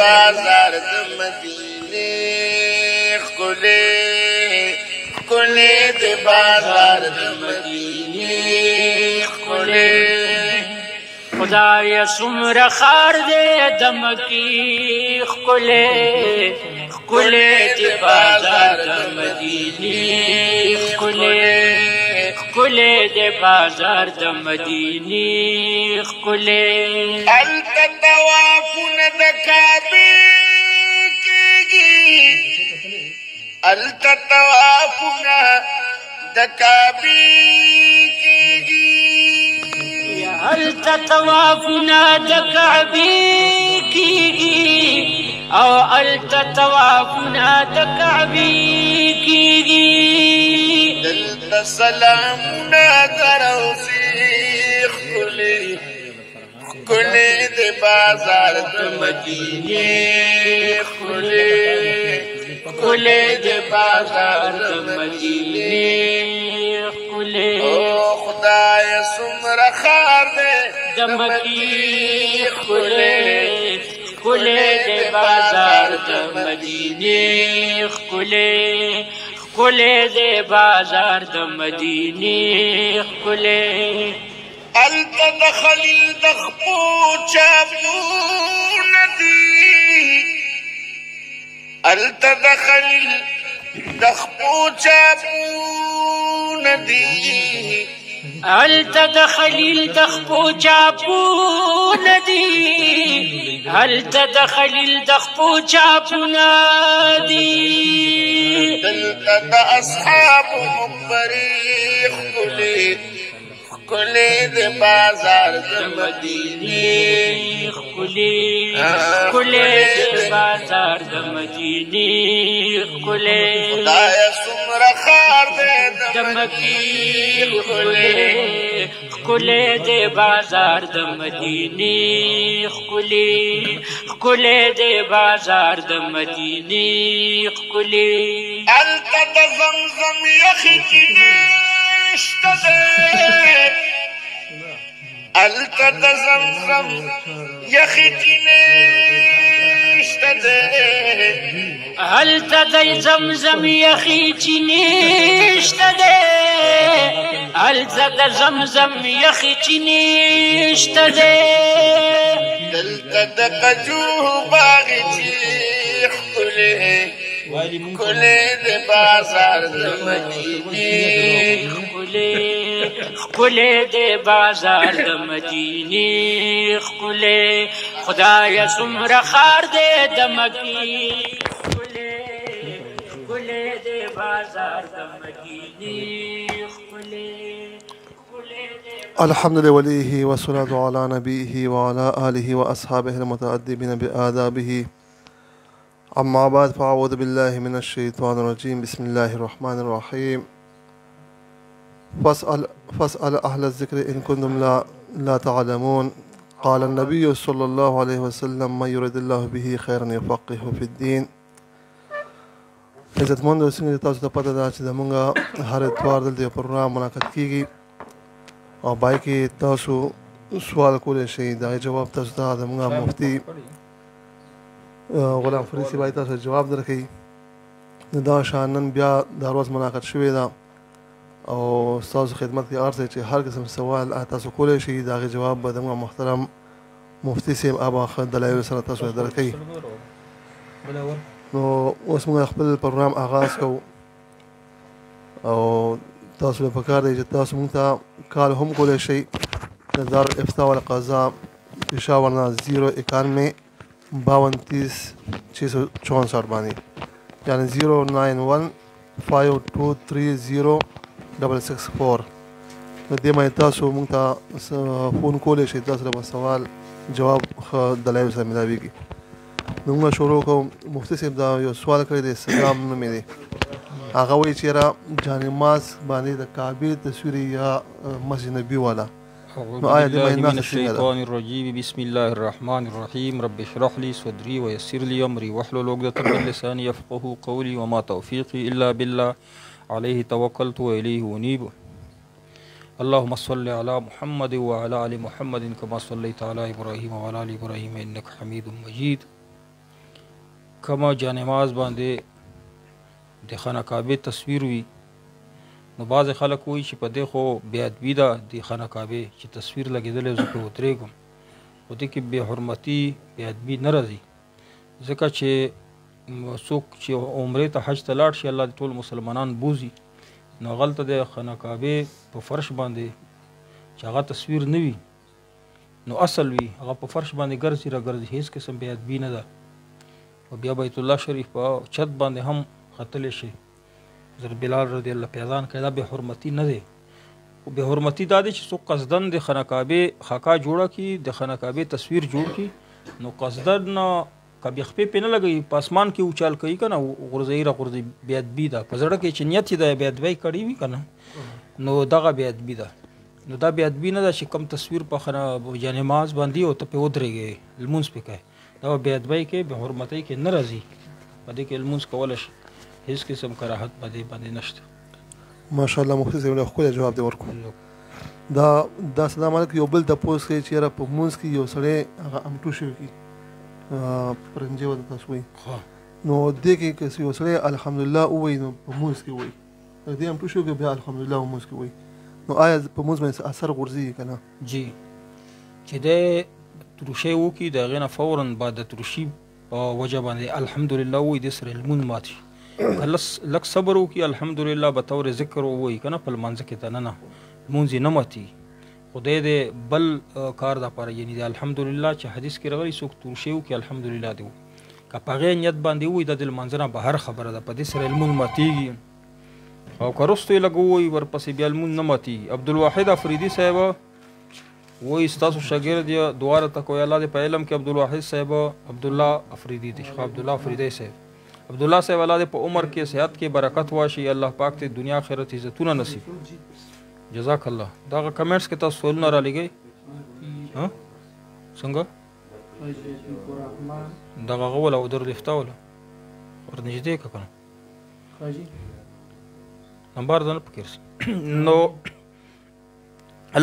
بازار د مدینه ښکلې ښکلې د بازار د مدینه ښکلې خدای څومره خار دې د مکی ښکلې ښکلې د بازار د مدینه ښکلې ښکلې د بازار د مدینه ښکلې هلته طوافونه د کعبې کېږي هلته طوافونه د کعبې کېږي هلته طوافونه د کعبې کېږي او هلته طوافونه د کعبې کېږي دلته سلامونه د روضې ښکلې ښکلې د بازار د مدینې ښکلې ښکلې د بازار د مدینې ښکلې او خدای څومره خار دی د مکی ښکلې ښکلې د بازار د مدینې ښکلې ښکلې د بازار د مدینې ښکلې هلته د خلیل د خپو چاپونه دي هلته د خلیل د خپو چاپونه دي هلته د خلیل د خپو چاپونه دي هلته د خلیل د خپو چاپونه دي دلته د اصحابو مقبرې ښکلې ښکلې د بازار د مدینې ښکلې ښکلې د بازار د مدینې ښکلې خدایه څومره خار دی د مکی ښکلې ښکلې د بازار د مدینې ښکلې ښکلې د بازار د مدینې ښکلې هلته د زمزم یخې چینې شته دی هلته د زمزم یخې چینې شته دی هلته د زمزم یخې چینې شته دی هلته د زمزم یخې چینې شته دی دلته د قجوه باغچې ښکلې ښکلې د بازار د مدینې ښکلې ښکلې د بازار د مدینې ښکلې خدایه څومره خار دی د مکی ښکلې ښکلې د بازار د مدینې ښکلې الحمد لوليه والصلاة على نبيه وعلى آله وأصحابه المتأدبين بآدابه أما بعد فأعوذ بالله من الشيطان الرجيم بسم الله الرحمن الرحيم فاسأل أهل الذكر إن كنتم لا تعلمون قال النبي صلى الله عليه وسلم من يريد الله به خيرا يفقهه في الدين عزتمندو څنګه تاسو ته پته ده چې زمونږ هر اتوار دلته پروګرام منعقد کیږي او پای کې تاسو سوال کولی شئ د هغې جواب تاسو ته زموږ مفتي غلام فرید صاحب تاسو جواب درکوي دا شان نن بیا دا ورځ منعقد شوې ده او ستاسو خدمت کې عرض دی چې هر قسم سوال تاسو کولی شئ د هغې جواب به زموږ محترم مفتي صاحب ابا دلایلو سره تاسو ته درکوي نو اوس موږ خپل پروګرام آغاز کوو او تاسو به پکار دی چې تاسو موږ ته کال هم کولی شئ د دارالافتاء والقضاء پېښور نه 091 52 664 باندې یعنې 091 5230 664 نو دې باندې تاسو موږ ته فون کولی شئ تاسو له سوال جواب ښه دلایلو سره ملاویږي نو موږ شروع کوو مفتي صاحب دا یو سوال کړی دی استدام نومې دی هغه وایي چې یاره جانماز باندې د کعبې تصویر یا مسجد نبي والا أعوذ بالله من الشيطان الرجيم بسم الله الرحمن الرحيم رب اشرح لي صدري ويسر لي أمري واحلل عقدة من لساني يفقهوا قولي وما توفيقي إلا بالله عليه توكلت وإليه أنيب اللهم صل على محمد وعلى آل محمد كما صليت على إبراهيم وعلى آل إبراهيم إنك حميد مجيد کومه جانماز باندې د خانه کعبې تصویر وي نو بعضې خلک وایي چې په دې خو بې ادبي ده د خانه کعبې چې تصویر لګېدلی زه پرې ودرېږم خو دې کې بې حرمتي بې ادبي نه راځي ځکه چې څوک چې عمرې ته حج ته لاړ شي الله د ټول مسلمانان بوزي نو هغلته د خانه کعبې په فرش باندې چې هغه تصویر نه وي نو اصل وي هغه په فرش باندې ګرځي را ګرځي هېڅ قسم بې ادبي نه ده او بیا بیت الله شریف په چت باندې هم ختلی شي حضرت بلال رضی الله پیاذان کوي دا بې حرمتي نه دی خو بې حرمتي دا دی چې څوک قصدن د خانه کعبې خاکا جوړه کړي د خانه کعبې تصویر جوړ کړي نو قصدن کبې خپې پې نه لګوي په اسمان کې اوچال کوي که نه غورځوي را غورځوي بې ادبي ده په زړه کې چې نیت یې د بې ادبۍ کړی وي که نه نو دغه بې ادبي ده نو دا بې ادبي نه ده چې کوم تصویر په جانماز باندې او ته پې ودرېږې لمونځ پې کوې دا بې ادبۍ کې بې حرمتۍ کې نه راځي په دې کې لمونځ کولی شي هیڅ قسم کراهت په دې باندې نشته ماشاءالله مفتي صاحب ډېر ښکلی جواب دی ورکړو دا سلام علیکم یو بل تپوس کوي چې یاره په لمونځ کې یو سړی هغه امټو شوي کي پرنجې ورته تاسو وایي نو دې کې که یو سړی الحمدلله ووایي نو په لمونځ کې وایي دې امټو شوي که بیا الحمدلله په لمونځ کې وایي نو آیا په لمونځ باندې اثر غورځېږي که نه جی چې دی تروشی وکړي د هغې نه فورا بعد د تروشي په وجه باندې الحمدلله ووایي دې سره لمونځ مات شي که لږ صبر وکړي الحمدلله به طور ذکر ووایي که نه په لمانځه کې دننه لمونځ یې نه ماتېږي خدای دې بل کار دپاره یعنې د الحمدلله چې حدیث کې راغلی څوک تروشی وکړي الحمدلله دې ووایي که په هغې نیت باندې ووایي دا د لمانځه نه بهر خبره ده په دې سره لمونځ ماتېږي او که رستو یې لږ ووایي ورپسې بیا لمونځ نه ماتېږي عبدالواحد افریدي صاحب وایي ستاسو شاګرد یې دعا راته کوی الله دې په علم کې عبدالواحد صاحب عبدالله افریدي دی شیخ عبدالله افریدی صاحب عبدالله صاحب الله دې په عمر کې صحت کې برکت واشي الله پاک ته دنیا آخرت عزتونه نصیب جزاک الله دغه کمنټس کې تاسو سوالونه را لګئ څنګه دغه هغه وله او در لفته وله ورنږدې که که نه نمبر ده نه پکې نو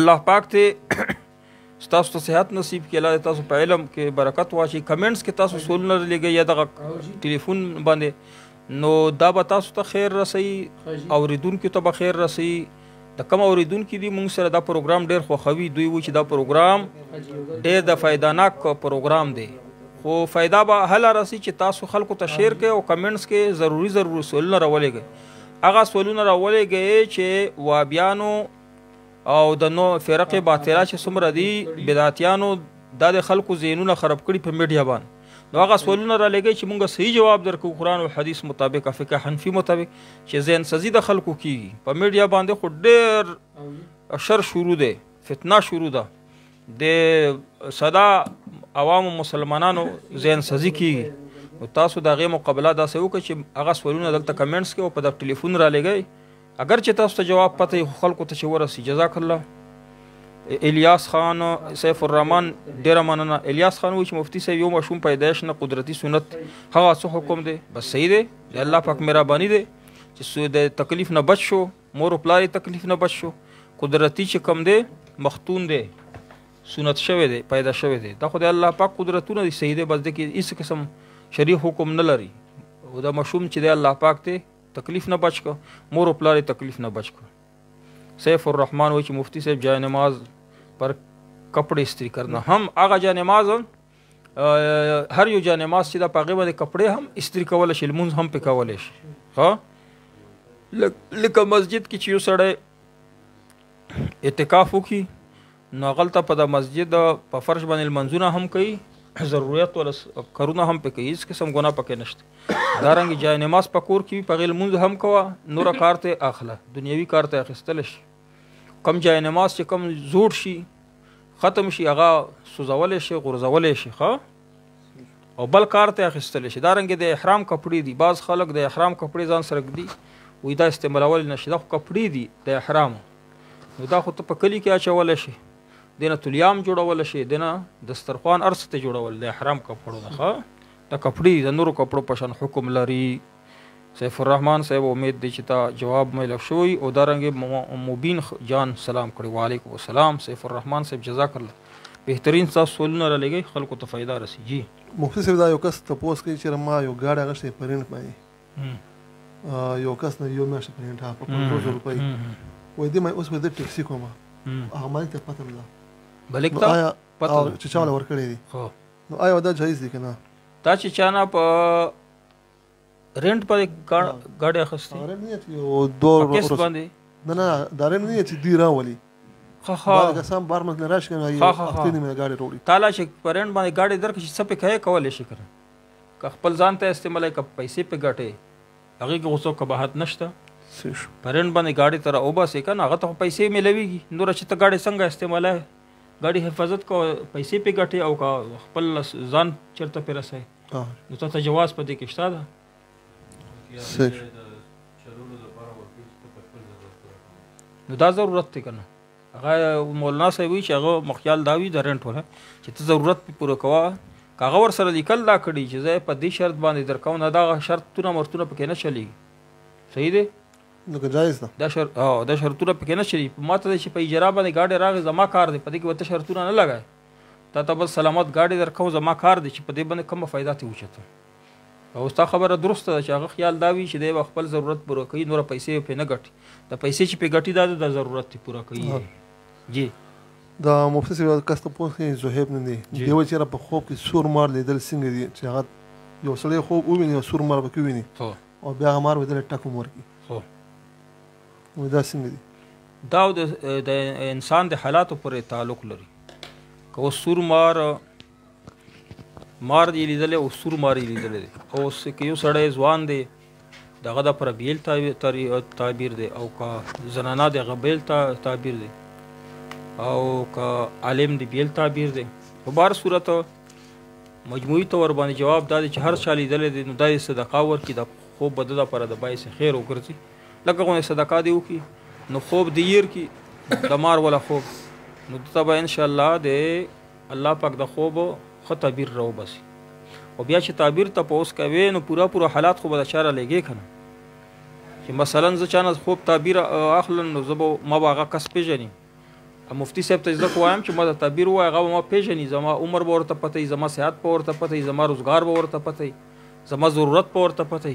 الله پاک ته ستاسو ته صحت نصیب کړي الله تاسو په علم کې برکت واچي کمنټس کې تاسو سوالونه لګئ یا دغه ټلیفون باندې نو دا به تاسو ته خیر رسوي اورېدونکو ته به خیر رسوي د کوم اورېدونکي دي موږ سره دا پروګرام ډېر خوښوي دوی وایي چې دا پروګرام ډېر د فایدهناک پروګرام دی خو فایده به هله رسي چې تاسو خلکو ته شیر کړئ او کمنټس کې ضروري سوالونه راولېږئ هغه سوالونه راولېږئ چې وابیانو او د نو فرق باطله چې څومره دي بدعتیانو دا د خلکو ذهنونه خراب کړي په میډیا باندې نو هغه سوالونه را لګئ چې موږ صحیح جواب درکړو قرآن او حدیث مطابق فقه حنفي مطابق چې ذهن سازي د خلکو کېږي په میډیا باندې خو ډېر شر شروع دی فتنه شروع ده د ساده عوامو مسلمانانو ذهن سازي کېږي نو تاسو د هغې مقابله داسې وکړئ چې هغه سوالونه دلته کمنټس کې او په دغه ټلیفون را لګئ اگر چې تاسو ته جواب پته یې خو خلکو ته چې ورسي جزاک الله الیاس خان سیف الرحمن ډیره مننه الیاس خان وایي چې مفتي صاحب یو ماشوم پیدایش نه قدرتي سنت هغه څه حکم دی بس صحیح دی د الله پاک مهرباني دی چې د تکلیف نه بچ شو مور و پلار تکلیف نه بچ شو قدرتي چې کم دی مختون دی سنت شوی دی پیدا شوی دی دا خو د الله پاک قدرتونه دي صحیح دی بس د کې هېڅ قسم شرعي حکم نه لري او دا ماشوم چې دی الله پاک ته تکلیف نه بچ کو مور و پلار تکلیف نه بچ کو سیف الرحمن وایي چې مفتی صاحب جای نماز پر کپڑے استری کرنا هم هغه جای نماز هر یو جای نماز چې دا په هغې باندې کپڑے هم استری کولی شي لمونځ هم پې کولی شي ها لکه مسجد کې چې یو سړی اعتکاف وکړي نو هغلته په د مسجد په فرش باندې لمنځونه هم کوي ضرورت ولا کارونه هم پکې هیڅ قسم ګناه پکې نشته دارنګه جای نماز په کور کې په غیل مونږ هم کوه نور کار ته اخله دنیوي کار ته اخیستل شي کم جای نماز چې کم زوړ شي ختم شي هغه سوځول شي غورځول شي ښه او بل کار ته اخیستل شي دارنګه د احرام کپړې دي بعض خلک د احرام کپړې ځان سره ږدي وایي دا استعمالول نشي دا خو کپړې دي د احرام نو دا خو ته په کلي کې اچولی شي دینه تولیام جوړول شي دینه دسترخوان ارس ته جوړول د احرام کپړو نه ښه د کپړې د نورو کپړو په شان حکم لري سیف الرحمن صاحب امید دی چې تا جواب میلو شوی او دارنګه مبین جان سلام کړی وعلیکم السلام سیف الرحمن صاحب جزاک الله بهترین تاسو سوالونه را لګئ خلکو ته فایده رسي. جی مفتي صاحب دا یو کس تپوس کوي چې ما یو ګاډی اخیستی په رینټ باندې یو کس نه یو میاشت په رینټ په 500 روپۍ وایي دې ما اوس به د ټیکسي کوم هغه مالک ته پته نه ده بلک ته پته چې چا ولا ورکړی دي نو آیا دا جایز دی که نه تا چې چا نه په رینټ باندې ګاډی اخیستی رینټ نه چې یو 2 کیس باندې نه دا رینټ نه چې دی راولي ها کسان بار مزل راشي کنه یو هفته نیمه ګاډي وروړي تعالی چې پرند باندې ګاډي درکې چې سپې کوي کولای شي کنه که خپل ځان ته استعمالي که پیسې په ګټي هغه کې غوسو کباحت نشته پرند باندې ګاډي تر او باسي کنه هغه ته پیسې ملويږي نور چې ته ګاډي څنګه استعمالای ګاډي حفاظت کو پیسې په ګټي او کا خپل ځان چرته پر رسي نو ته جواز پدې کې شته ده نو دا ضرورت دی کنه هغه مولانا صاحب وی چې هغه مخیال داوی د رنټ ولا چې ته ضرورت په پوره کوا کاغه ور سره لیکل دا کړي چې زه په دې شرط باندې درکو نه دا شرطونه مرتونه پکې نه چلی صحیح دی نو جایز ده دا شرط دا شرطونه پکې نه چلی ماته چې په اجرا باندې گاډي راغی زما کار دی په دې کې وته شرطونه نه لګای تا ته بس سلامت گاډي درکو زما کار دی چې په دې باندې کومه فائدہ تی وچته او ستا خبره درسته ده چې هغه خیال داوی چې دی خپل ضرورت پوره کوي نور پیسې په نه ګټي د پیسې چې په ګټي دا د ضرورت پوره کوي جی دا مفتی صاحب کس ته پوښتنه کوي زهیب نه دی دیو چې را په خوب کې سور مار لیدل څنګه دي چې هغه یو سړی خوب وویني او سور مار به ویني او بیا هغه مار ودل ټکو ورکی نو دا څنګه دي دا د انسان د حالاتو پورې تعلق لري که سور مار دی لیدل او سور مار لیدل دي او که یو سړی ځوان دی دغه د پر بیل تعبیر دی او که زنانه د غبیل تعبیر دی او که عالم دی بیل تعبیر دی په بار صورت مجموعي طور باندې جواب دا دی چې هر چا لیدلی دی نو دا یې صدقه ورکړي د خوب به د لپاره د باعث خیر وګرځي لکه غونې صدقه دی وکړي نو خوب دی ير کړي د مار والا خوب نو دته به انشاءالله د الله پاک د خوب ښه تعبیر راوباسي او بیا چې تعبیر تپوس کوي نو پوره حالات خو به د چاره لګي کنه چې مثلا زه چانه خوب تعبیر اخلم نو زه به ما به هغه کس پیژنم مفتی صاحب ته زه وایم چې ما د تعبیر وای هغه ما پیژني زما عمر به ورته پته زما صحت به ورته پته زما روزګار به ورته پته زما ضرورت به ورته پته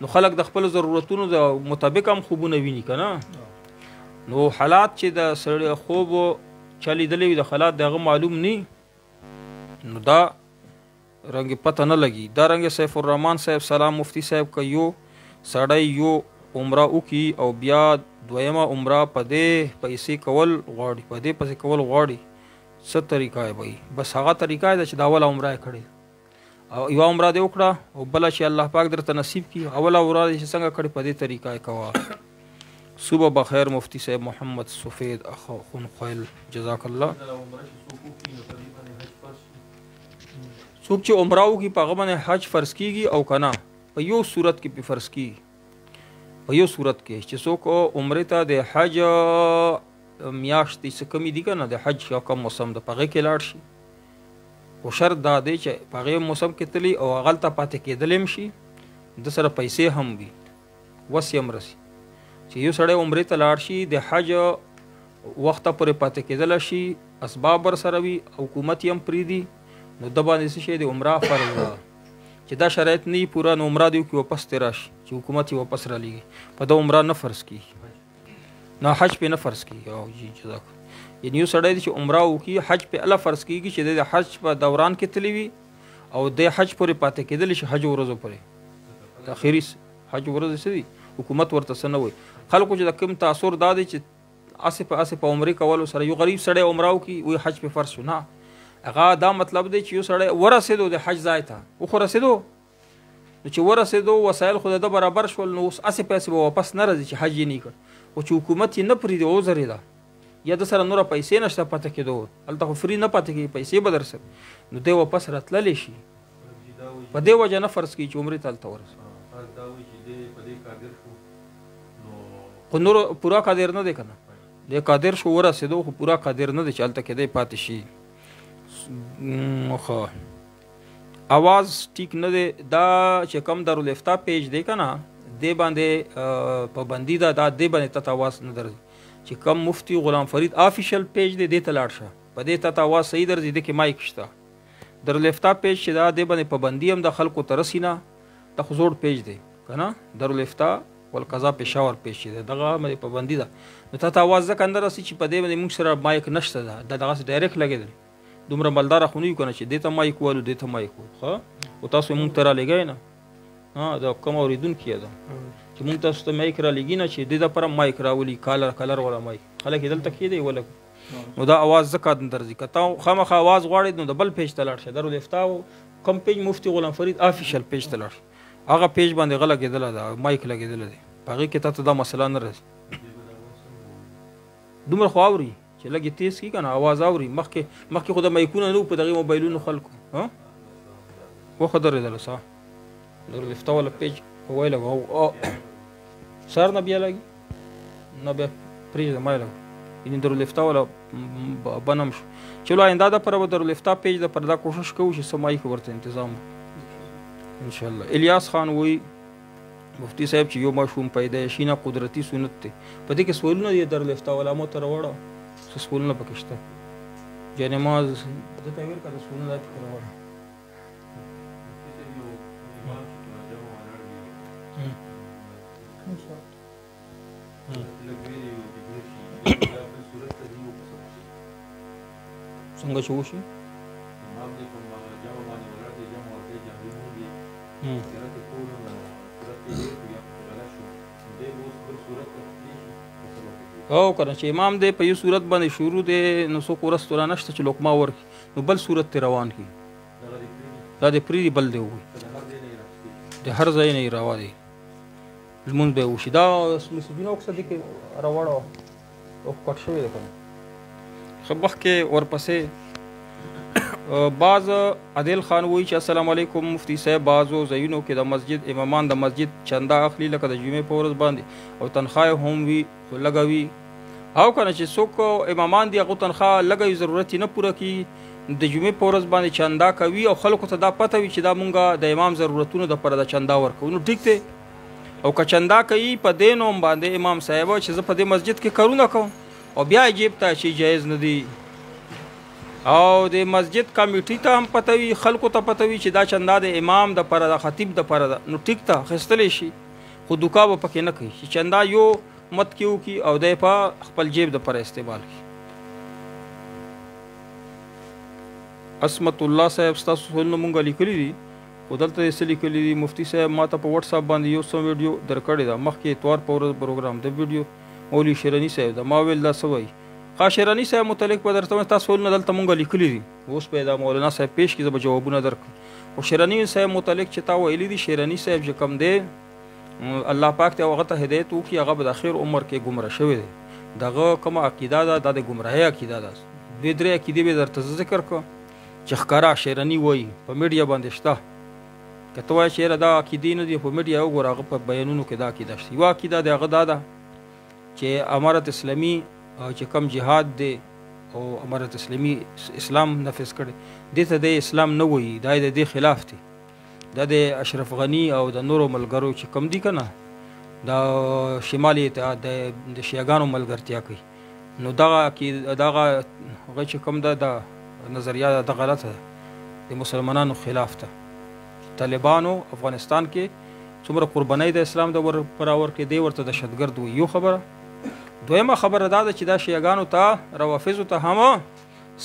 نو خلک د خپل ضرورتونو د مطابق هم خوبونه ویني کنه نو حالات چې د سړی خوب چلی دلی د حالات دغه معلوم نه نو دا رنګ پته نه لګي دا رنګ سیف الرحمن صاحب سلام مفتی صاحب کا یو سړی یو عمره وکي او بیا دویمه عمره په دې پیسې کول غواړي په دې پیسې کول غواړي څه طریقه وي بس هغه طریقه ده چې دا اوله عمره کړي او یو عمره دې وکړه او بل چې الله پاک درته نصیب کړي اوله عمره چې څنګه کړي په دې طریقه کوا صبح بخیر مفتی صاحب محمد سفید اخو خون خیل جزاک الله څوک چې عمره وکي په هغه باندې حج فرض کیږي او کنه په یو صورت کې په فرض کیږي په یو صورت کې چې څوک عمره ته د حج میاشتې څه کمی دي کنه د حج یو کم موسم د پغه کې لاړ شي او شرط دا دی چې پغه موسم کې تلی او غلطه پاتې کېدلم شي د سره پیسې هم وي وسیم رسي چې یو سړی عمره ته لاړ شي د حج وخت پورې پاتې کېدل شي اسباب ور سره وي حکومت هم پریدي نو د باندې څه شي د عمره فرض ده چې دا شرایط نه پورا نو عمره دی کې واپس تراش چې حکومت واپس را لېږي په دا عمره نه فرض کیږي نه حج په نه فرض کیږي او جی جزاک یعنی یو سړی چې عمره وکي حج په الله فرض کیږي چې د حج په دوران کې تلی وي او د حج پورې پاتې کېدل شي حج ورځو پورې اخیری حج ورځ سړي حکومت ورته سن وي خلکو چې د کوم تاثر دادي چې اسه په عمره کولو سره یو غریب سړی عمره وکي وي حج په فرض نه هغه دا مطلب دی چې یو سړی ورسېدو د حج ځای ته او خو رسېدو نو چې ورسېدو وسایل خو د برابر شول نو اوس اسې پیسې به واپس نه راځي چې حج یې نه کړ او چې حکومت یې نه پرېږدي وځرېده یا د سره نوره پیسې نشته پاتې کېدو هلته خو فری نه پاتې کېږي پیسې به در سره نو دی واپس راتللی شي په دې وجه نه فرض کړي چې عمرې ته هلته ورسېږي خو نور پوره قادر نه دی که نه دی قادر شو ورسېدو خو پوره قادر نه دی چې هلته کېدی پاتې شي خو आवाज ټیک نه دی دا چې کم دارالافتا پیج دی کنه دی باندې پابندی دا دی باندې ته आवाज نه درځي چې کم مفتی غلام فرید افیشل پیج دی ته لاړ شه په دې ته اواز صحیح درځي د کې مایک شته. دارالافتا پیج چې دا دې باندې پابندي هم د خلکو ته رسي نه، دا خو زوړ پیج دی که نه، دارالافتا والقضا پېښور پیج چې دی دغه باندې پابندي ده. نو تا ته اواز ځکه نه رسي چې په دې باندې موږ سره مایک نشته ده، دا دغسې ډایرکټ لګېدلی. دومره مالداره خو نه یو که نه چې دې ته مایک والو دې ته مایک وو. ښه خو تاسو موږ ته رالېږئ نه، دا کم اورېدونکي ده چې موږ تاسو ته مایک رالېږي نه چې دې دپاره مایک راولي، کالر والا مایک. خلک یې دلته کښېدی ولګ، نو دا اواز ځکه نه درځي. که تا خامخا اواز غواړې نو د بل پیج ته لاړ شه. دارالافتا کوم پیج مفتي غلام فرید آفیشل پیج ته لاړ شه، هغه پیج باندې غه لګېدلی ده، مایک لګېدلی دی، په هغې کې تا ته دا مسله نه راځي. دومره خو اوري چې لږ یې تیز کړي که نه اواز اوري. مخکې خو د مایکونه نه وو په دغې موبایلونو خلکو. وښه درېدله سا دارالافتا والا پیج ویې لګو سر نه بیا لګي نه بیا پرېږده ما یې لګو. یعنې دارالافتا والا بنم شو. چلو آینده دپاره به دارالافتا پیج دپاره دا کوشش کوو چې څه مایک ورته انتظام انشاءالله. الیاس خان وایي مفتی صاحب چې یو ماشوم پیدایشي نه قدرتي سنت دی. په دې کې سوالونه دي دارالافتا علامو ته راوړه، څه سوالونه پکې شته. جانماز زه ته یې ویل که د سوالونه دا پکې راوړه. څنګه چې وشي او کنه چې امام دی په یو صورت باندې شروع دی نو څوک ورستو را نشته چې لقمه ورکړي نو بل صورت ته روان کړي. دا د پرېږدي بل دی ووایي د هر ځای نه یې راوا دی لمونځ به یې وشي. دا مسجدونه اکثر دي کې راوړه او کټ شوی دی که نه. ښه مخکې ورپسې بعض عادل خان وایي چې السلام علیکم مفتی صاحب، بعضو ځایونو کې د مسجد امامان د مسجد چنده اخلي لکه د جمعې په ورځ باندې او تنخواه هم وي خو لږه وي. او که نه چې څوک امامان دي هغو تنخواه لږه وي ضرورت یې نه پوره کړي د جمعې په ورځ باندې چنده کوي او خلکو ته دا پته وي چې دا مونږ د امام ضرورتونو دپاره د چنده ورکوو نو ټیک دی. او که چنده کوي په دې نوم باندې امام صاحب چې زه په دې مسجد کې کارونه کوم او بیا یې جیب ته چې جایز نه دی او د مسجد کمیټي ته هم پته وي خلکو ته پته وي چې دا چنده د امام دپاره د خطیب دپاره ده نو ټیک ته اخیستلی شي خو دوکا به پکې نه کوي چې چنده یو مت کې وکړي او دی په خپل جیب دپاره استعمال کړي. عصمت الله صاحب ستاسو سوالونه مونږ لیکلي دي خو دلته یې څه لیکلي دي. مفتی صاحب ما ته په وټساپ باندې یو څه ویډیو درکړې ده مخکې اتوار په ورځ پروګرام د ویډیو مولوي شیراني صاحب ده. ما ویل دا څه وایي شیراني صاحب متعلق به درته وایم تاسو سوالونه دلته مونږ لیکلي دي اوس به دا مولانا صاحب پیش کړي زه به جوابونه درکړم. خو شیراني صاحب متعلق چې تا ویلي دي شیراني صاحب چې کوم دی الله پاک ته هغه ته هدایت وکړي هغه به د اخر عمر کې ګمراه شوی دی. دغه کومه عقیده ده دا د ګمراهۍ عقیده ده. دوې درې عقیدې به درته ذکر کړم چې ښکاره شیراني وایي په میډیا باندې شته. که ته وایې چې یاره دا عقیدې نه دي په میډیا وګوره هغه په بیانونو کې دا عقیده شته. یوه عقیده د هغه دا ده چې امارت اسلامي چې کم جهاد دی او امارت اسلامي اسلام نفذ کړی دې ته د اسلام نه وایي دا د دې خلاف دی. دا د اشرف غني او د نورو ملګرو چې کم دي که نه د شمالي اتحاد د شیعګانو ملګرتیا کوي نو دغه هغه چې کوم ده د نظریه ده غلطه ده د مسلمانانو خلاف ده. طالبانو افغانستان کې څومره قربانۍ د اسلام د راور کې دی ورته دهشتګرد وایي. یو خبره. دویمه خبره دا ده چې دا شیعګانو ته روافظو ته هم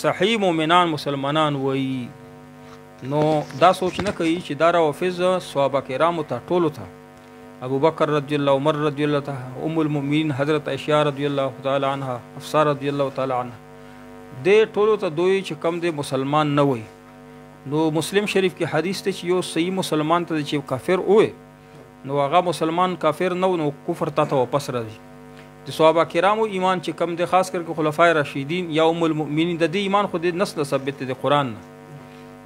صحیح مؤمنان مسلمانان وایي. نو دا سوچ نه کوي چې دا روافظ صحابه کرامو ته ټولو ته ابو بکر رضی الله عمر رضی الله تعالی ام المؤمنین حضرت عائشہ رضی الله تعالی عنها حفصه رضی الله تعالی عنها دې ټولو ته دوی چې کم دی مسلمان نه وایي. نو مسلم شریف کې حدیث ته چې یو صحیح مسلمان ته چې کافر وې نو هغه مسلمان کافر نه نو کفر ته واپس راځي. د صحابه کرامو ایمان چې کم دی خاص کر کې خلفای راشدین یا ام المؤمنین د دې ایمان خو د نسل ثبت دی قرآن نه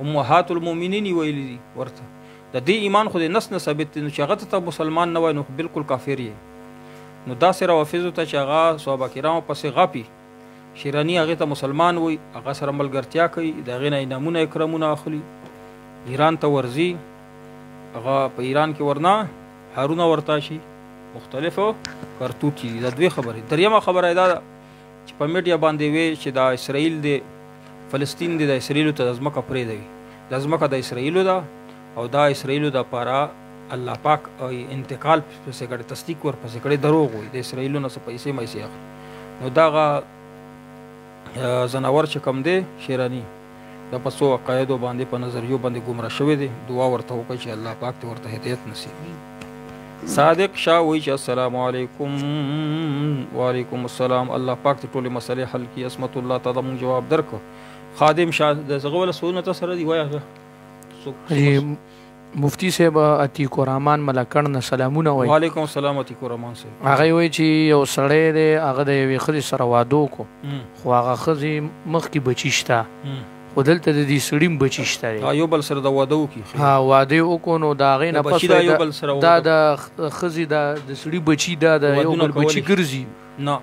امهات المؤمنین ویلي دي ورته د دې ایمان خو د نسل ثبت دی نو چې هغه ته مسلمان نه وای نو بالکل کافر یې. نو داسې روافظو ته چې هغه صحابه کرامو پسې غاپي شیراني هغې ته مسلمان وای هغه سره ملګرتیا کوي د هغې نه انعامونه اکرامونه اخلي ایران ته ورځي هغه په ایران کې ورنه هارونه ورته شي مختلفو کرتوت دي. دا دوی خبرې. دریمه خبره دا ده چې په میډیا باندې وی چې دا اسرائیل دی فلسطین د اسرائیلو ته ځمکه پرېږدوي، دا ځمکه د اسرائیلو ده او دا اسرائیلو دپاره الله پاک انتقال پسې کړی، تصدیق ورپسې کړی، دروغ وایي، د اسرائیلو نه څه پیسې میسې اخلي. نو دغه ځناور چې کوم دی شیراني دا په څو عقایدو باندې په نظریو باندې ګمراه شوی دی. دعا ورته وکړئ چې الله پاک ته ورته هدایت نصیب. صادق شاه وایي چې السلام علیکم. وعلیکم السلام. الله پاک ته ټولې مسلې حل کړي. عصمت الله ته مونږ جواب درکړو. خادم شاه د هغه وله سوالونه تا سره دي وایه. مفتی صاحب عتیق الرحمن ملکړ نه سلامونه وایي. وعلیکم السلام عتیق الرحمن صاحب. هغه وایي چې یو سړی دی هغه د یوې ښځې سره واده وکړو خو هغه ښځې مخکې بچي شته خو دلته د دې سړي هم بچي شته دی. یو بل سره د واده وکړي. ها واده یې وکړو نو د هغې نه پس دا د ښځې د سړي بچي دا د یو بل بچي ګرځي نه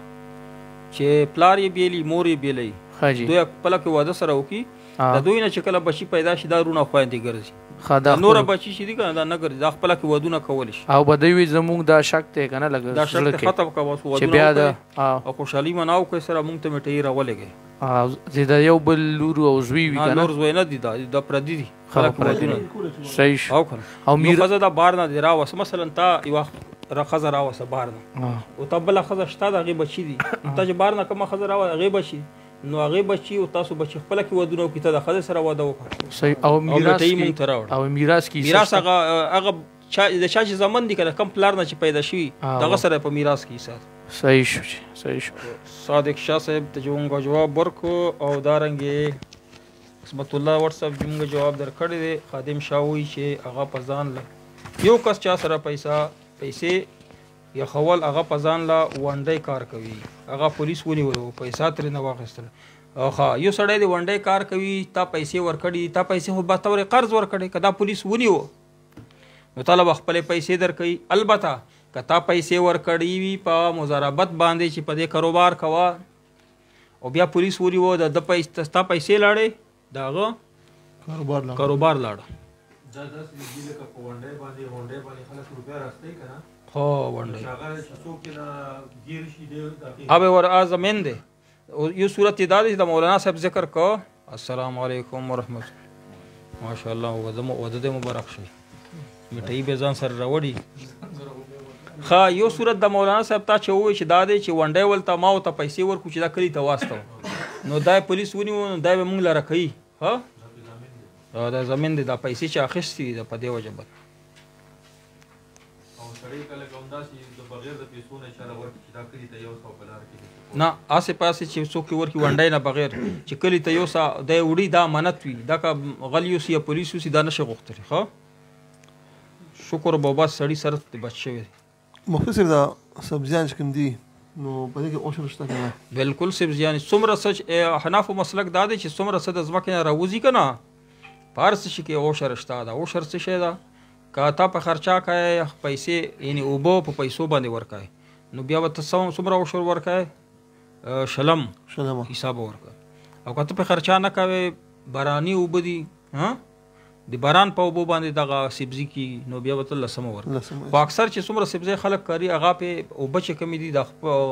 چې پلار یې بیلي مور یې بیلی دوی خپله کې واده سره وکړي د دوی نه چې کله بچي پیدا شي دا رونه خویندې ګرځي. نوره بچي چې دي که نه دا نه ګرځي دا خپله کې ودونه کولی شي. او به دوی وي زمونږ دا شک دی که نه لږ دا شک ته ختم کوه ودونه وکړئ او خوشحالي مناو کوئ سره مونږ ته مې ټیي راولېږئ. د یو بل لور او زوی وي که نه نور زوی نه دي دا پردي دي خلک ودونه صحیح او که نه ښځه دا بار نه دی راوسه مثلا تا یوه ښځه راوسه بار نه او تا بله ښځه شته د هغې بچي دي تا چې بار نه کومه ښځه راوسه هغې بچي نو هغې بچي او تاسو بچي خپله کې ودونه وکړي ته د ښځې سره واده وکړه او ګټۍ مونږ ته راوړه. او میراث هغه د چا چې زمن دي که د کم پلار نه چې پیدا شوي دغه سره په میراث کې حساب. صحیح شو صحیح شو. صادق شاه صاحب ته چې مونږ جواب ورکړو او دارنګې قسمت الله وټساپ چې مونږ جواب درکړی دی. خادم شاه وایي چې هغه په ځان له یو کس چا سره پیسې یخول هغه په ځان له ونډۍ کار کوي هغه پولیس ونیولو پیسې ترې نه واخیستله. ښه یو سړی د ونډۍ کار کوي تا پیسې ورکړي تا پیسې خو بطور قرض ورکړي که دا پولیس ونیو نو تا له به خپلې پیسې درکوي. البته که تا پیسې ورکړي وي په مضاربت باندې چې په دې کاروبار کوه او بیا پولیس ونیو د ستا پیسې لاړې د هغه کاروبار لاړه. هو ونډۍ اب ور زمین دی. یو صورت یې دا دی چې د مولانا صاحب ذکر کو. السلام علیکم ورحمت ماشاء الله واده دې مبارک شي مټۍ به ځان سره راوړي. ښه یو صورت د مولانا صاحب تا چې ووایي چې دا دی چې ونډۍ ولته ما ورته پیسې ورکړو چې دا کلي ته واستو نو دا پولیس ونیو نو دا به مونږ لره کوي. ها دا زمین دی دا پیسې چې اخیستې دي په دې وجه بد نه آسې پاسې چې څوک ورکړي ونډۍ نه بغیر چې کلي ته یوسه دی وړي دا امانت وي دا که غل یوسي یا پولیس یوسي دا نشي غوښتلی. ښه شکر بابا سړي سره بچ شوی دی. مفتی صاحب دا سبزیان چې کوم دي نو په دې کې عشر شته که نه؟ بلکل سبزیان څومره څه حنافو مسلک دا دی چې څومره څه د ځمکې نه راوځي که نه په هر څه شي کې عشر شته. دا عشر څه شی ده که تا په خرچا کوې پیسې یعنې اوبه په پیسو باندې ورکوې نو بیا به ته څومره عشر ورکوې شلم حساب ورکوې او که ته په خرچا نه کوې باراني اوبه دي د باران په اوبو باندې دغه سبزي کېږي نو بیا به ته لسمه ورکوې. خو اکثر چې څومره سبزی خلک کاري هغه پې اوبه چې کمې دي د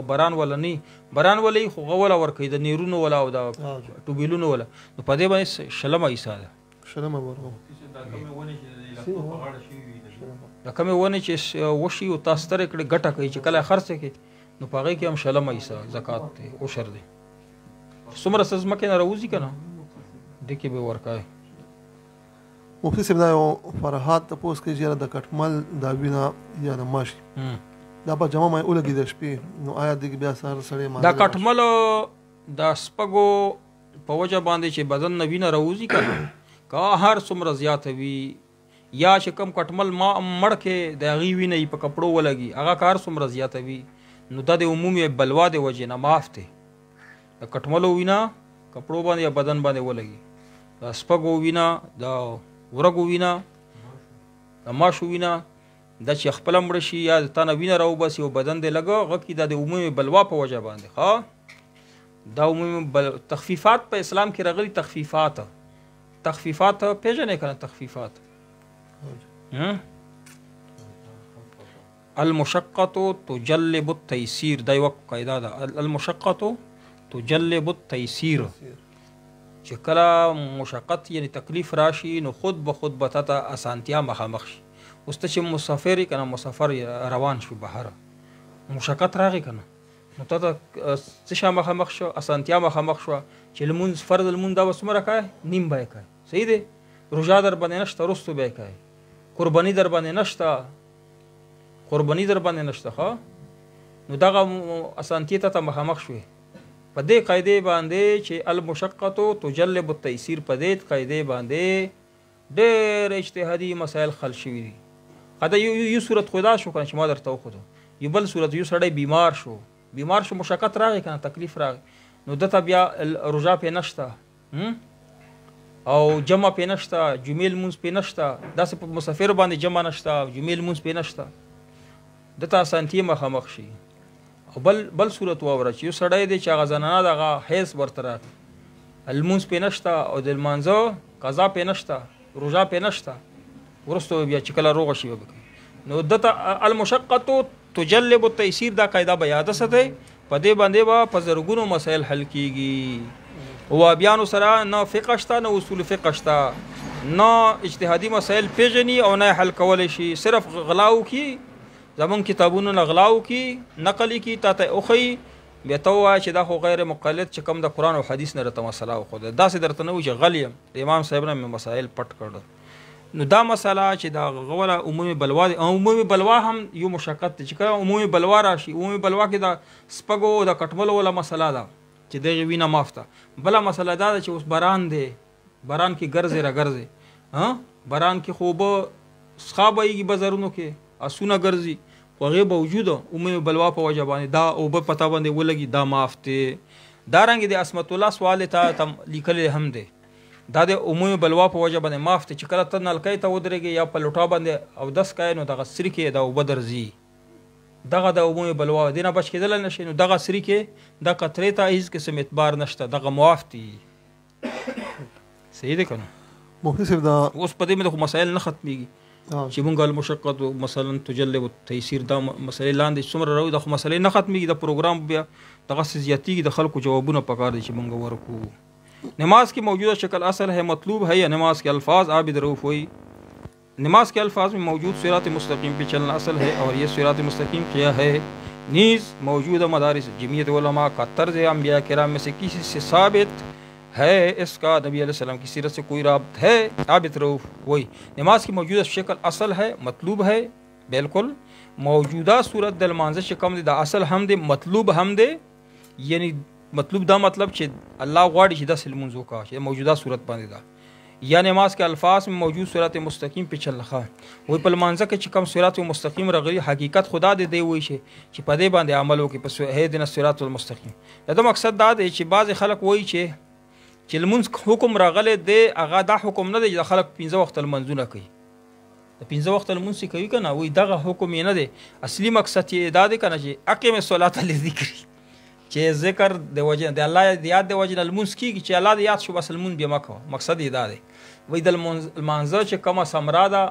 باران والا نه باران والا یي خو هغه والا ورکوي د نیرونو والا او د ټوبیلونو والا نو په دې باندې شلمه حصه ده. شلمه ورکوم د کومې ونې چې وشي او تا سترې کړې ګټه کوي چې کله خرڅ کړې نو په هغې کې هم شلمه حصه زکات دی عشر دی. څومره څه ځمکې نه راوځي که نه دې کې به ورکوې. مفتی صاحب دا یو فرحات تپوس کوي چې یاره د کټمل دا وینه یا د ماشي دا په جمع مې ولګي د شپې نو آیا دې کې بیا سهار سړی دا کټمل د سپږو په وجه باندې چې بدن نه وینه راوځي که نه که هر څومره زیاته وي یا چې کم کټمل ما مړ کې د هغې وینه یې په کپړو ولګي هغه که هر څومره زیاته وي نو دا د عمومي بلوا د وجې نه معاف دی. د کټملو وینه کپړو باندې یا بدن باندې ولګي د سپږو وینه د ورګو وینه د ماشو وینه دا چې خپله مړه شي یا د تا نه وینه راوباسي او بدن دی لګه هغه کې دا د عمومي بلوا په وجه باندې ښه دا عمومي تخفیفات په اسلام کې راغلي. تخفیفات پیژنې که نه تخفیفات المشقة تجلب التيسير دا یوه قاعده ده. المشقة تجلب التيسير چې کله مشقت یعنی تکلیف راشي نو خود به خود به ته اسانتیا مخامخ شي. اوس ته چې مسافر یې که نه مسافر روان شو بهر مشقت راغی که نه نو ته ته څه شی مخامخ شو؟ اسانتیا مخامخ شوه چې لمونځ فرض لمونځ دا به څومره کوې؟ نیم به یې کوې. صحیح دی؟ روژه در باندې نشته رستو به یې کوې. قرباني در باندې نشته قرباني در باندې نشته ښه نو دغه اسانتیې ته مخامخ شوې. په دې قاعدې باندې چې المشقة تجلب التيسير په دې قاعدې باندې ډېر اجتهادي مسایل حل شوي دي. دا یو صورت خدا شو کنه چې ما درته وښودو. یو بل صورت یو سړی بیمار شو مشقت راغی کنه تکلیف راغی نو دته بیا روژه پې نشته او جمع پې نشته جمعې لمونځ پې نشته داسې په مسافر باندې جمع نشته جمعې لمونځ پې نشته دته اسانتي مخامخ شي. او بل صورت واوره چې یو سړی دی چې هغه زنانه دغه حیض ورته راغی لمونځ پې نشته او د لمانځه قضا پې نشته روژه پې نشته وروسته بیا چې کله روغه شي به کوي نو دته المشقة تجلب التيسير دا قاعده به یاد ساتئ. په دې باندې به په زرګونو مسایل حل کیږي. وهابیانو سره نه فقه شته نه اصول فقه شته نه اجتهادي مسایل پیژني او نه حل کولی شي. صرف غلاو کی زمون کتابونو نه غلاو کی نقل کی تا ته اوخی بیا ته ووایه چې دا خو غیر مقلد چې کوم د قرآن او حدیث نه راته مسله وښوده. داسې درته نه وي چې غل یم د امام صاحب نه مې مسایل پټ کړل. نو دا مسله چې دا غوله عمومي بلوا دی. عمومي بلوا هم یو مشقت دی چې کله عمومي بلوا راشي عمومي بلوا کې د سپږو د کټملو ولا مسله ده چې دغه وینه معاف ده. بله مسله دا ده چې اوس باران دی باران کې ګرځې را ګرځې باران کې خو به څښا بهیږي بازارونو کې اسونه ګرځي خو هغې باوجوده عمومي بلوا په وجه باندې دا اوبه په تا باندې ولګي دا معاف دی. دارنګې د عصمت الله سوال ته لیکلی هم دی دا د عمومي بلوا په وجه باندې معاف دی چې کله ته نلکۍ ته ودرېږې یا په لوټا باندې اودس کوې نو دغه سري کې د اوبه درځي دغه د عمومي بلوا دې نه بچ کېدلی نه شي نو دغه سري کې د قطرې ته هېڅ قسم اعتبار نشته دغه معاف دي. صحیح دی که نه؟ مفتي صاحب دا اوس په دې مې خو مسایل نه ختمېږي چې مونږ المشقة مثلا تجلب التيسير دا مسلې لاندې څومره راوي دا خو مسلې نه ختمېږي. د پروګرام بیا دغسې زیاتېږي د خلکو جوابونه پکار دي چې مونږ ورکو. نماز کی موجودہ شکل اصل ہے مطلوب ہے یا نماز کے الفاظ عابد رؤوف ہوئی. نماز کے الفاظ میں موجود صراط مستقیم پہ چلنا اصل ہے اور یہ صراط مستقیم کیا ہے نیز موجودہ مدارس جمعیت علماء کا طرز انبیاء کرام میں سے کسی سے ثابت ہے اس کا نبی علیہ السلام کی سیرت سے کوئی رابط ہے. عابد رؤوف وہی نماز کی موجودہ شکل اصل ہے مطلوب ہے بالکل موجودہ صورت دل مانزه چې کوم دی دا اصل هم دی مطلوب هم دی یعنی مطلوب دا مطلب چې الله غواړي چې داسې لمونځ وکړه چې موجوده صورت باندې ده یا نماز کے الفاظ میں موجود صراط مستقیم پہ چل رہا وہی په لمانځه کې چې کوم صراط مستقیم راغلی حقیقت خدا دې دی وایي چې په دې باندې عمل وکړي په هدنا الصراط المستقیم. دا مقصد دا دی چې بعض خلک وایي چې لمونځ حکم راغلی دی هغه دا حکم نه دی چې خلک 15 وخت لمونځونه کوي د 15 وخت لمونځ کوي که نه وایي دغه حکم یې نه دی. اصلي مقصد یې دا دی که نه چې اقیم الصلاة لذکري چې ذکر د وجه د الله د یاد د وجه لمونځ کېږي چې الله د یاد شو بس لمونځ بیا مه کوه. مقصد یې دا دی وایي د لمانځه چې کومه ثمره ده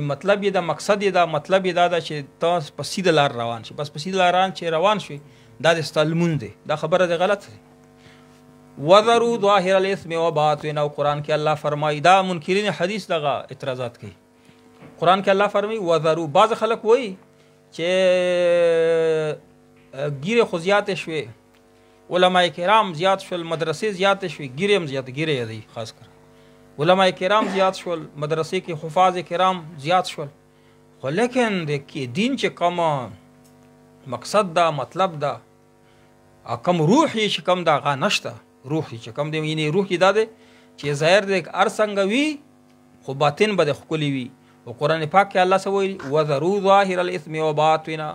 مطلب یې دا مقصد یې دا مطلب یې دا ده چې ته په سیده لار روان شي بس په سیده لار چې روان شوي دا د ستا لمونځ دی. دا خبره دی غلط دی. وذروا ظاهر الاثم وباطنه او قرآن کې الله فرمایي دا منکرین حدیث دغه اعتراضات کوي. قرآن کې الله فرمایي وذروا. بعض خلک وایي چې ګیرې خو زیاتې شوې علماء کرام زیات شول مدرسې زیاتې شوې ګیرې هم زیات ګیرې یادوي خاص کر علماء کرام زیات شول مدرسې کې حفاظ کرام زیات شول خو لیکن د دین چې کوم مقصد دا مطلب دا کم روح یې چې کم دا هغه نشته. روح یې چې کم دی یعنې روح یې دا دی چې ظاهر دی هر څنګه وي خو باطن به د ښکلي وي. او قرآن پاک کې الله څه وایي وذروا ظاهر الاثم وباطنه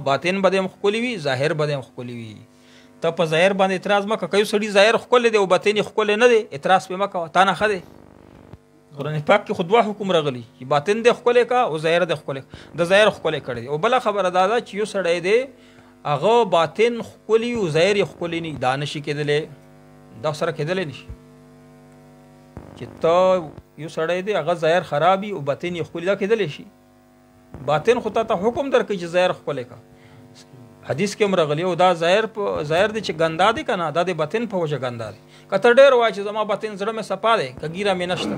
باطن به هم ښکلي وي ظاهر به هم ښکلي وي. ته په ظاهر باندې اعتراض مه کوه که یو سړي ظاهر ښکلی دی او باطن یې ښکلی نه دی اعتراض پرې مه کوه تا نه ښه دی. قرآن پاک کې خو دوه حکم راغلي چې باطن دې ښکلی که او ظاهر دې ښکلی د ظاهر ښکلی کړی دی. او بله خبره دا ده چې یو سړی دی هغه باطن ښکلي او ظاهر یې ښکلی نه دا نشي کېدلی دا سره کېدلی نشي چې ته یو سړی دی هغه ظاهر خراب وي او باطن یې ښکلي دا کېدلی شي. باطن خو تا ته حکم درکوي چې ظاهر ښکلی که حدیث کې هم راغلی او دا ظاهر دی چې ګندا دی که نه دا د باطن په وجه ګندا دی. که ته ډېر وایې چې زما باطن زړه مې صفا دی که ګیره مې نشته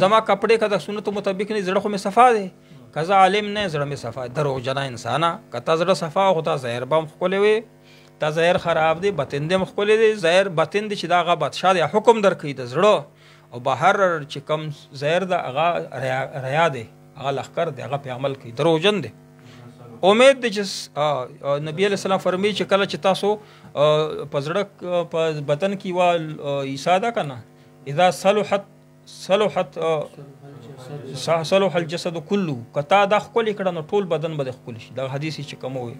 زما کپړې که د سنتو مطابق نه زړه خو مې صفا دی که زه عالم نه زړه مې صفا دی. دروغجنه انسانه که تا زړه صفا خو تا ظاهر به هم ښکلی وي تا ظاهر خراب دی باطن دی هم ښکلی دی. ظاهر باطن دی چې دا هغه بادشاه دی حکم درکوي د زړه او بهر چې کم ظاهر ده هغه ریا دی هغه لښکر دی هغه پې عمل کوي دروغجن دی. امید دی چې نبی علیہ السلام فرمایي چې کله چې تاسو په زړه په بدن کې یوه عیسا ده که نه اذا صلح الجسد کلو که تا دا ښکلي کړه نو ټول بدن به دې ښکلي شي. دا حدیث چې کوم وایي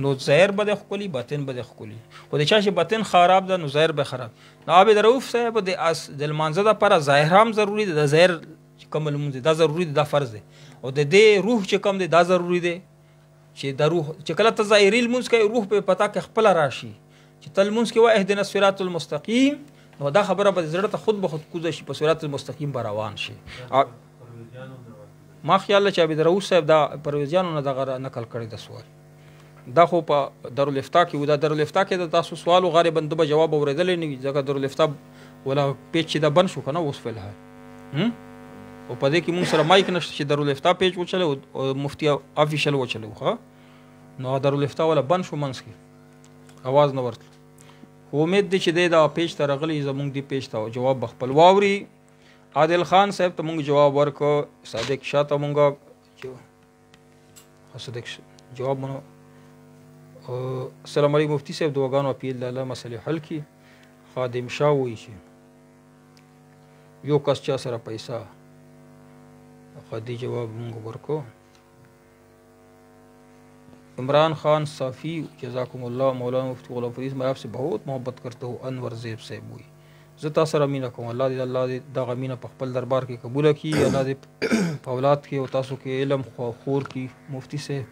نو ظاهر به دې ښکلي باطن به دې ښکلي خو د چا چې باطن خراب ده نو ظاهر به خراب. نو عابد رؤوف صاحب د لمانځه دپاره ظاهر هم ضروري دی د ظاهر چې کوم لمونځ دی دا ضروري دی دا فرض دی او د دې روح چې کوم دی دا ضروري دی چې د روح چې کله ته ظاهري لمونځ کوې روح په پتا کې خپله راشي چې ته لمونځ کې وایې اهدنا الصراط المستقیم نو دا خبره به زړه ته خود به خود کوزه شي په صراط المستقیم به روان شي. ما خیال چې عابد رؤوف صاحب دا پرویزیانو نه دغه نقل کړی د سوال دا خو په دارالافتا کې و دا دارالافتا کې د تاسو سوال غالبا د به جواب اورېدلی نه وي ځکه دارالافتا ولا پیج چې دا بند شو که نه اوس فلحال او په دې کې مونږ سره مایک نشته چې دارالافتا پیج وچلو او مفتي افیشل وچلو ښه نو دارالافتا ولا بند شو منځ کې اواز نه ورتلو. خو امید دی چې دی دا پیج ته راغلی زمونږ دې پیج ته جواب به خپل واوري. عادل خان صاحب ته مونږ جواب ورکړو صادق شاه ته مونږ صادق جواب مونږ السلام علیکم مفتی صاحب دعاګانو اپیل الله مسلې حل کړي. خادم شاه وایي چې یو کس چا سره پیسه خدي جواب مونږ ورکو. عمران خان صافی جزاکم اللہ مولانا مفتی غلام فرید میں آپ سے بہت محبت کرتا ہوں. انور زیب صاحب ہوئی زتا سره مینه کوم الله دې دغه مینه په خپل دربار کې قبول کړي الله دې په اولاد کې او تاسو کې علم خور کړي. مفتی صاحب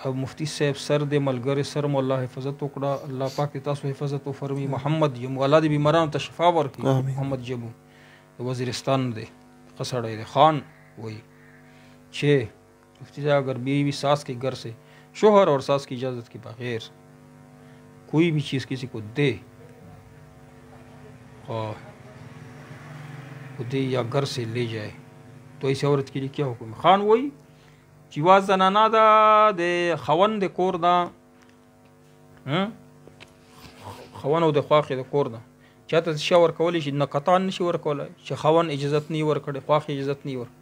او مفتی صاحب سر دې ملګری سر مو الله حفاظت وکړه الله پاک تاسو حفاظت وفرمي. محمد جمو الله دې بیمارانو ته شفا ورکړي. محمد جمو وزیرستان دې قصړی دې خان وایي چې مفتی صاحب اگر بیوی ساس کے گھر سے شوہر اور ساس کی اجازت کے بغیر کوئی بھی چیز کسی کو دے یا گھر سے لے جائے تو ایسی عورت کے لیے کیا حکم ہے؟ خان وہی چې وا زنانه ده د خاوند د کور ده خاوند او د خواښې د کور ده چاته شی ورکولی شي نه قطعا نشي ورکولی چې خاوند اجازت نه یې ورکړی خواښې اجازت نه یې ورکړي.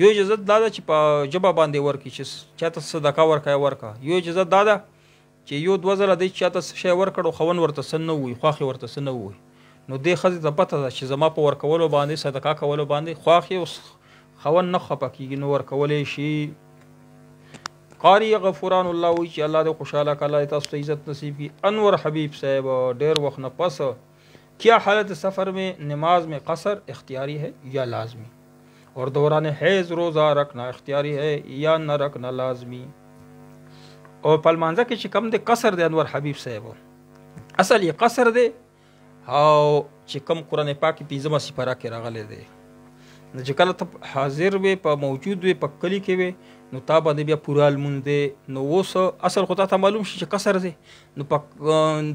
یو اجازت دا ده چې په ژبه باندې ورکړي چې چاته صدقه ورکړی ورکړه. یو اجازت دا ده چې یو دوه ځله دی چاته شی ورکړ او خاوند ورته څه نه ووایي خواښې ورته څه نه ووایي نو دې ښځې ته پته ده چې زما په ورکولو باندې صدقه کولو باندې خواښې اوس خاوند نه خفه کېږي نو ورکولی شي. قاری غفوران الله وایي چې الله دې خوشحاله کړه الله دې تاسو ته عزت نصیب کړي. انور حبیب صاحب ډېر وخت نه پس کیا حالت سفر میں نماز میں قصر اختیاری ہے یا لازمی اور دوران حیض روزہ رکھنا اختیاری ہے یا نہ رکھنا لازمی. اور پلمانځه کې چې کم دی قصر دی انور حبیب صاحب اصل یې قصر دی او چې کم قرآن پاک کې پنځمه سپاره کې راغلی دی نو چې کله ته حاضر وې په موجود وې په کلي کې وې نو تا باندې بیا پوره لمونځ دی نو اوس اصل خو تا ته معلوم شي چې قصر دی نو په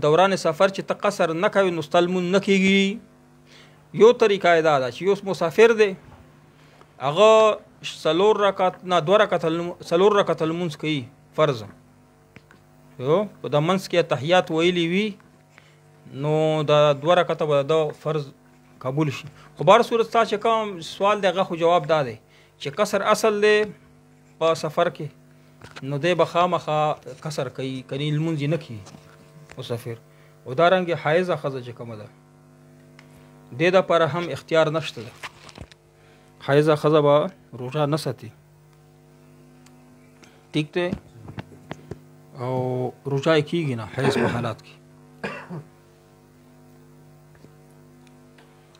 دوران سفر چې ته قصر نه کوې نو ستا لمونځ نه کېږي. یو طریقه یې دا ده چې یو مسافر دی هغه څلور رکعت لمونځ کوي فرض یو په د منځ کې تحیات ویلي وي نو دا دوه رکعته به د فرض قبول شي. خو بهر صورت ستا چې کوم سوال دی هغه خو جواب دا دی چې قصر اصل دی په سفر کې نو دی به خامخا قصر کوي کني لمونځ یې نه کوي مسافر. او دارنګې حایضه ښځه چې کومه ده دې دپاره هم اختیار نشته ده حایضه ښځه به روژه نه ساتي ټیک دی او روژه یې کېږي نه حیض په حالات کې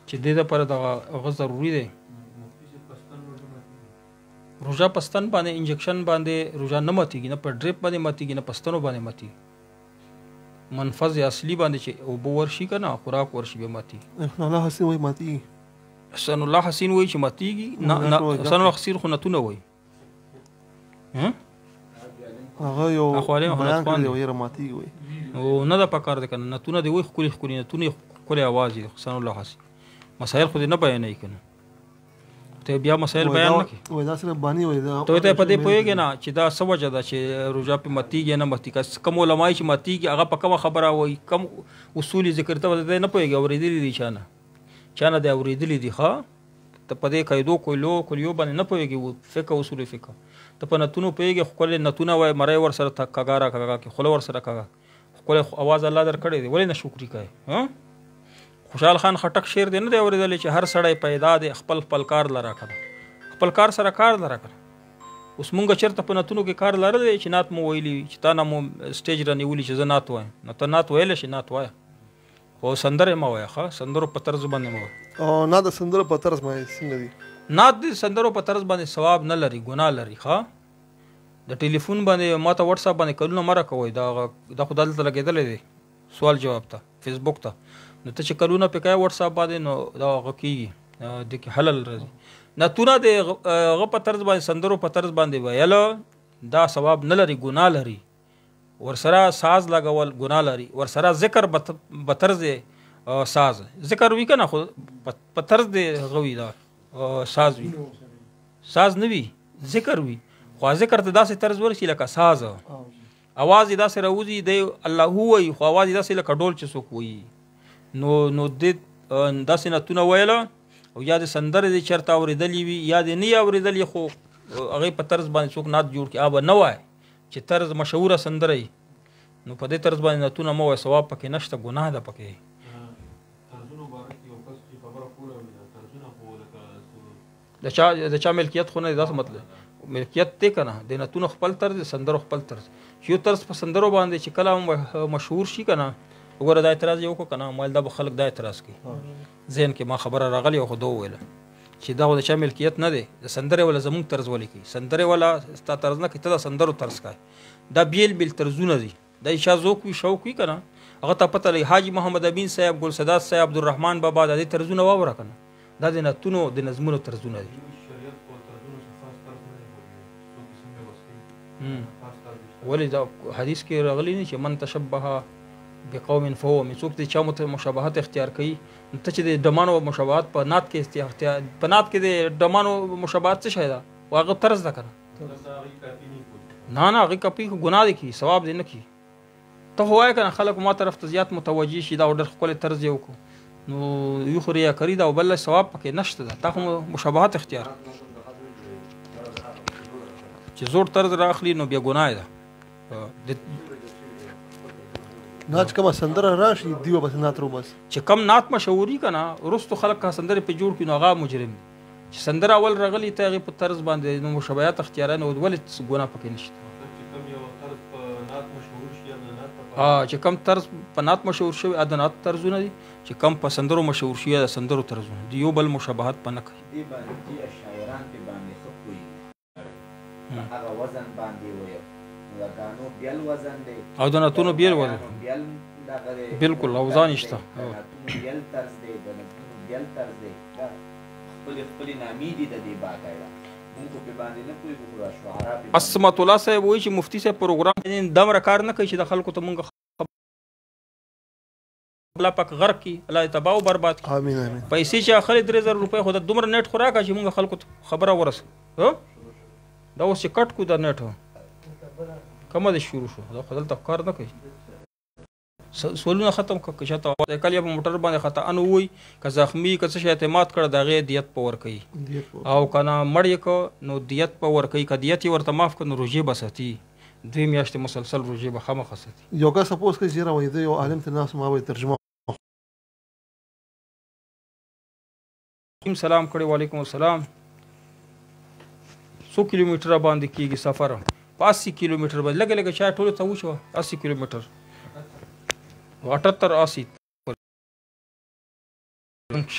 چې دې دپاره دغه هغه ضروري دی. روژه په ستن باندې انجکشن باندې روژه نه ماتېږي نه په ډریپ باندې ماتېږي نه په ستنو باندې ماتېږي منفذ اصلي باندې چې اوبه ورشي که نه خوراک ورشي بیا ماتېږي. احسان الله حسین وایي ماتېږي احسان الله حسین وایي چې ماتېږي احسان الله حسین خو نتونه وایي هغه یو اخوالي بیان خپل کړی یو رماتي وي او نه د پکار د کنه نتونه دی وي خولي خولي نتونه خولي आवाज دي حسن الله حسي مسائل خو نه بیانې کنه ته بیا مسائل بیان نه کی وای دا سره باندې وای دا ته په دې پوهیږي نه چې دا سوجه ده چې روجا په متیږي نه متیږي کوم علماء چې متیږي هغه په کومه خبره وای کم اصول ذکر ته نه پوهیږي اوریدلی دي چانه دی اوریدلی دي ښا ته په دې قاعدو کلیو باندې نه پوهیږي فقه اصول فقه ته په نتونو پوهیږي خپل نتونه وای مړی ور سره کاګارا کې خپل ور سره کاګا خپل आवाज الله در کړی دی ولې نه شکرې کوي ها خوشحال خان خټک شعر دی نه دی اورېدلی چې هر سړی پیدا دی خپل کار لره کړه خپل کار سره کار لره کړه اوس مونږ چېرته په نتونو کې کار لرلی چې نعت مو ویلي چې تا نه مو سټیج رانیولي چې زه نعت وایم نو ته نعت ویلی شي نعت وایه خو سندرې مه وایه ښه سندرو په طرز باندې مه وایه او نه د سندرو په طرز باندې څنګه دي نعت د سندرو په طرز باندې ثواب نه لري ګناه لري ښه د ټلیفون باندې ما ته وټساپ باندې کلونه مه راکوئ دا خو دلته لګېدلی دی سوال جواب ته فیسبوک ته نو ته چې کلونه پې کوې وټساپ باندې نو دا هغه کېږي د کې حلل راځي نتونه د هغه په طرز باندې سندرو په طرز باندې ویل دا ثواب نه لري ګناه لري ورسره ساز لګول ګناه لري ورسره ذکر په طرز ساز ذکر وي که نه خو په طرز د هغه وي دا ساز وي ساز نه وي ذکر وي خو ذکر ته داسې طرز ورشي لکه ساز اواز یې داسې راوځي دی الله وایي خو اواز یې داسې لکه ډول چې څوک وایي نو د داسې نتونه ویله او یا د سندرې د چېرته اورېدلې وي یا د نه یې اورېدلې خو هغې په طرز باندې څوک نعت جوړ کړي به نه وایي چې طرز مشهوره سندره وي نو په دې طرز باندې نتونه مه وایه ثواب پکې نشته ګناه ده پکې د چا ملکیت خو نه دی داسې مطلب ملکیت دی که نه د نتونو خپل طرز د سندرو خپل طرز چې یو طرز په سندرو باندې چې کله مشهور شي که نه وګوره دا اعتراض یې وکړو که نه مایل دا به خلک دا اعتراض کوي ذهن کې ما خبره راغلې خو ده وویله چې دا خو د چا ملکیت نه دی د سندرې والا زموږ طرز ولې کوي سندرې والا ستا طرز نه کوي ته د سندرو طرز کوي دا بیل طرزونه دي دا چا ذوق وي شوق وي که نه هغه ته پته لګي حاجي محمد امین صاحب ګلصداد صاحب عبدالرحمن بابا د دې طرزونه واوره که نه دا د نتونو د نظمونو طرزونه دي ولې دا حدیث کې راغلی نه چې من تشبه بقوم فهو من څوک دی چا مشابهت اختیار کوي ته چې د ډمانو مشابهت په نعت کې اختیار په نعت کې د ډمانو مشابهت څه شی ده هغه طرز ده که نه نه هغې کاپي خو ګناه دی کي ثواب دی نه کي ته خو وایه که نه خلک ما طرف ته زیات متوجه شي دا ډېر ښکلی طرز یې وکړو نو یو خو ریاکاري ده او بل ثواب پکې نشته ده تا خو مشابهت اختیار چې زوړ طرز راخلي نو بیا ګناه ده ناچ کومه سندره راشي دیو بس نعت رو بس چې کم نعت مشهوري که نه وروستو خلک که سندرې پې جوړ کړي نو هغه مجرم دي چې سندره اول راغلي ته هغې په طرز باندې نو مشابهت اختیاران او ولې ګناه پکې نشته چې کم طرز په نعت مشهور شوی د نعت طرزونه دي چې کم په سندرو مشهور شوي د سندرو طرزونه دي یو بل مشابهت په نه کوي او د نتونو بیل وزن بالکل اوزان شته اسمت الله صاحب وایي چې مفتي صاحب پروګرام دمره کار نه کوي چې د خلکو ته مونږ الله پاک غرق کی الله تباہ او برباد کی امين امين پیسې چې اخلي 3000 روپۍ خو د دومره نیټ خو راکړه چې مونږ خلکو ته خبره ورسوو دا اوس چې کټ کو د نیټ کومه د شروع شو دا خو دلته کار نه کوي سوالونه ختم که چاته کله یې په موټر باندې خطا ان ووي که زخمي که څه شی اعتماد کړه د هغې دیت په ورکوي او که نه مړ یې که نو دیت په ورکوي که دیت یې ورته معاف کړه نو روژې به ساتي 2 میاشتې مسلسل روژې به خامخا ساتي یو که سپوز که زیره وایي د یو عالم ته ناست ما وایي ترجمه سلام کړی وعلیکم السلام 100 کیلومتره باندې کېږي سفر په 80 کیلومتر باندې لږه لږه چا ټولو ته وشوه 80 کیلومتر 78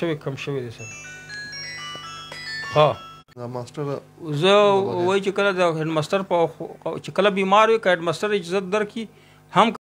80 کم شوی دی سر ها دا ماستر زه وایي چې کله د هډ ماستر په چې کله بیمار وي که هډ ماستر اجازت درکړي هم